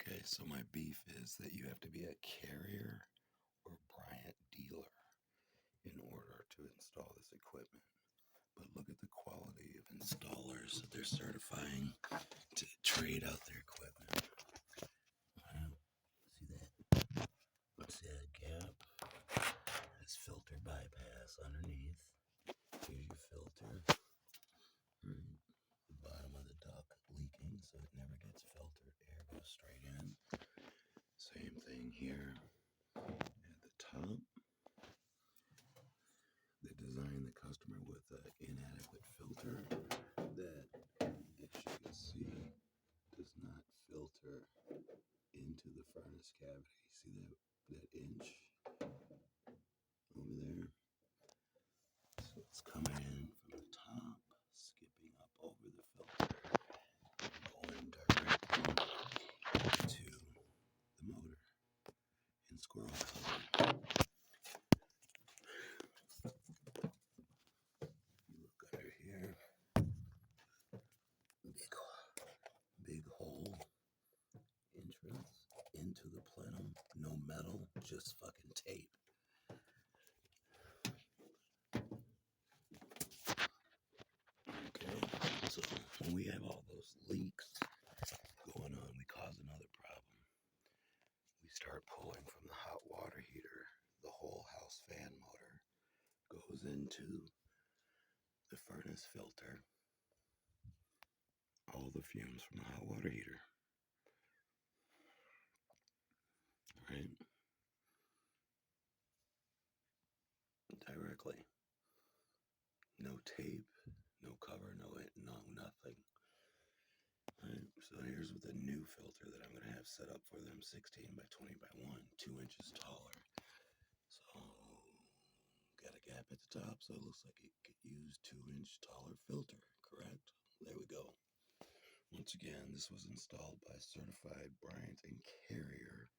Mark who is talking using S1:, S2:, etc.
S1: Okay, so my beef is that you have to be a Carrier or Bryant dealer in order to install this equipment. But look at the quality of installers that they're certifying to trade out their equipment. Wow, see that? See that gap? That's filter bypass underneath. Here's your filter. Right. The bottom of the duct leaking, so it never gets filtered. Air goes straight in. Same thing here at the top. They designed the customer with an inadequate filter that, as you can see, does not filter into the furnace cavity. See that inch over there? So it's coming in from the top, skipping up over the filter, going directly to the motor in squirrel housing. You look under here, big hole entrance into the plenum. No metal, just fucking tape. Okay, so when we have all those leaks going on, we cause another problem. We start pulling from the hot water heater. The whole house fan motor goes into the furnace filter. All the fumes from the hot water heater. Right? Directly. No tape, no cover, no nothing. Right, so here's with a new filter that I'm going to have set up for them, 16 by 20 by 1, 2 inches taller. So, got a gap at the top, so it looks like it could use 2-inch taller filter, correct? There we go. Once again, this was installed by certified Bryant and Carrier